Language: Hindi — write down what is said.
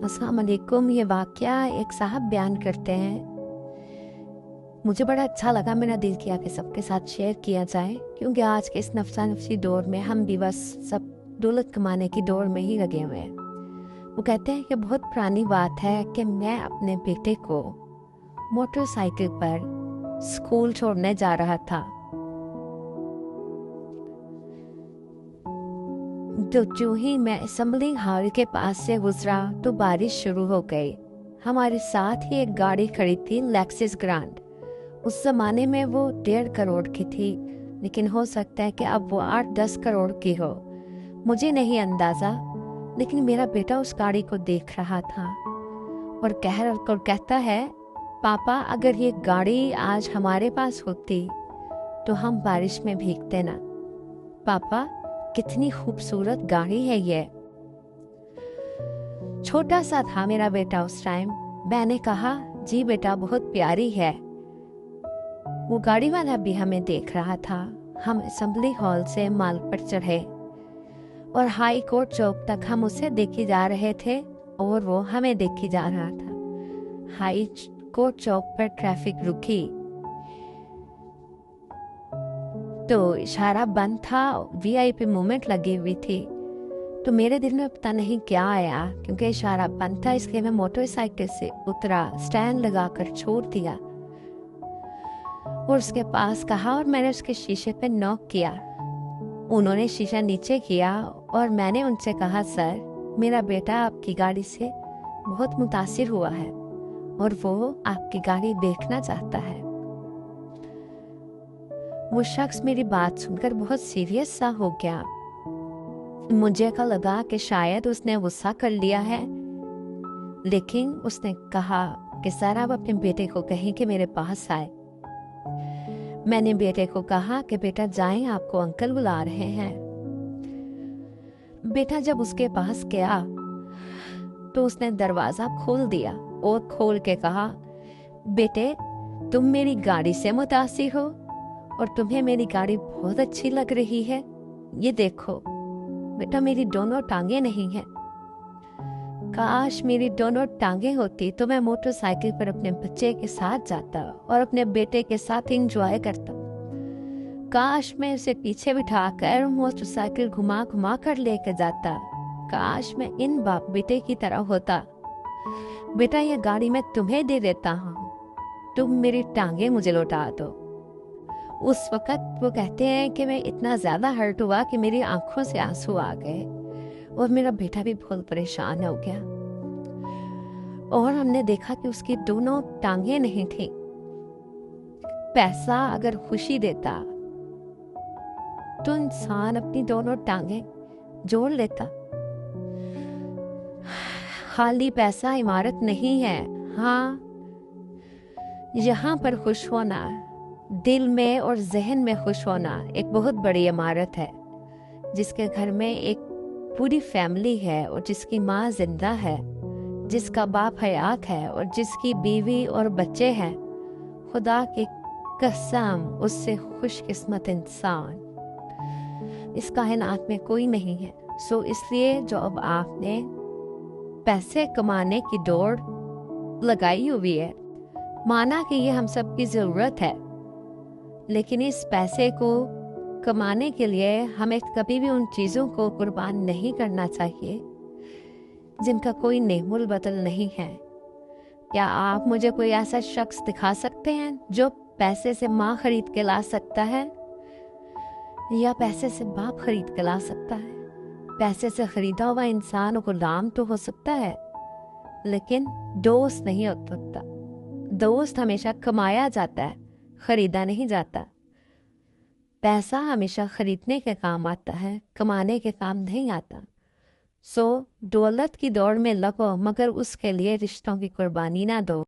अस्सलाम वालेकुम। ये वाक़या एक साहब बयान करते हैं। मुझे बड़ा अच्छा लगा, मेरा दिल किया कि सबके साथ शेयर किया जाए, क्योंकि आज के इस नफसा नफसी दौर में हम भी बस सब दौलत कमाने की दौड़ में ही लगे हुए हैं। वो कहते हैं कि बहुत पुरानी बात है कि मैं अपने बेटे को मोटरसाइकिल पर स्कूल छोड़ने जा रहा था, तो जो ही मैं असेंबली हॉल के पास से गुजरा तो बारिश शुरू हो गई। हमारे साथ ही एक गाड़ी खड़ी थी, लेक्सिस ग्रांड। उस जमाने में वो 1.5 करोड़ की थी, लेकिन हो सकता है कि अब वो 8-10 करोड़ की हो, मुझे नहीं अंदाजा। लेकिन मेरा बेटा उस गाड़ी को देख रहा था और कहता है, पापा अगर ये गाड़ी आज हमारे पास होती तो हम बारिश में भीगते ना। पापा कितनी खूबसूरत गाड़ी है ये। छोटा सा था मेरा बेटा उस टाइम। मैंने कहा, जी बेटा बहुत प्यारी है। वो गाड़ी वाला भी हमें देख रहा था। हम असेंबली हॉल से माल पर चढ़े और हाई कोर्ट चौक तक हम उसे देखे जा रहे थे और वो हमें देखे जा रहा था। हाई कोर्ट चौक पर ट्रैफिक रुकी तो इशारा बंद था, वीआईपी मूवमेंट लगी हुई थी। तो मेरे दिल में पता नहीं क्या आया, क्योंकि इशारा बंद था, इसलिए मैं मोटरसाइकिल से उतरा, स्टैंड लगाकर छोड़ दिया और उसके पास कहा और मैंने उसके शीशे पे नॉक किया। उन्होंने शीशा नीचे किया और मैंने उनसे कहा, सर मेरा बेटा आपकी गाड़ी से बहुत मुतासिर हुआ है और वो आपकी गाड़ी देखना चाहता है। वो शख्स मेरी बात सुनकर बहुत सीरियस सा हो गया। मुझे का लगा कि शायद उसने गुस्सा कर लिया है, लेकिन उसने कहा कि सर आप अपने बेटे को कहें कि मेरे पास आए। मैंने बेटे को कहा कि बेटा जाएं, आपको अंकल बुला रहे हैं। बेटा जब उसके पास गया तो उसने दरवाजा खोल दिया और खोल के कहा, बेटे तुम मेरी गाड़ी से मुतासिर हो और तुम्हें मेरी गाड़ी बहुत अच्छी लग रही है। ये देखो बेटा, मेरी दोनों टांगे नहीं हैं। काश मेरी दोनों टांगे होती तो मैं मोटरसाइकिल पर अपने बच्चे के साथ जाता और अपने बेटे के साथ एंजॉय करता। काश मैं उसे पीछे बिठाकर मोटरसाइकिल घुमा घुमा कर लेकर जाता। काश मैं इन बाप बेटे की तरह होता। बेटा ये गाड़ी मैं तुम्हें दे देता हूँ, तुम मेरी टांगे मुझे लौटा दो। उस वक्त वो कहते हैं कि मैं इतना ज्यादा हर्ट हुआ कि मेरी आंखों से आंसू आ गए और मेरा बेटा भी बहुत परेशान हो गया। और हमने देखा कि उसकी दोनों टांगे नहीं थी। पैसा अगर खुशी देता तो इंसान अपनी दोनों टांगे जोड़ लेता। खाली पैसा इमारत नहीं है। हाँ, यहाँ पर खुश होना, दिल में और जहन में खुश होना एक बहुत बड़ी इमारत है, जिसके घर में एक पूरी फैमिली है और जिसकी माँ जिंदा है, जिसका बाप हयात है और जिसकी बीवी और बच्चे हैं। खुदा की कसम, उससे खुशकिस्मत इंसान इस कायनात में कोई नहीं है। सो इसलिए जो अब आपने पैसे कमाने की दौड़ लगाई हुई है, माना कि ये हम सब की जरूरत है, लेकिन इस पैसे को कमाने के लिए हमें कभी भी उन चीजों को कुर्बान नहीं करना चाहिए जिनका कोई नेमुल बदल नहीं है। क्या आप मुझे कोई ऐसा शख्स दिखा सकते हैं जो पैसे से माँ खरीद के ला सकता है या पैसे से बाप खरीद के ला सकता है? पैसे से खरीदा हुआ इंसान गुलाम तो हो सकता है, लेकिन दोस्त नहीं हो सकता। दोस्त हमेशा कमाया जाता है, खरीदा नहीं जाता। पैसा हमेशा खरीदने के काम आता है, कमाने के काम नहीं आता। सो दौलत की दौड़ में लगो, मगर उसके लिए रिश्तों की कुर्बानी ना दो।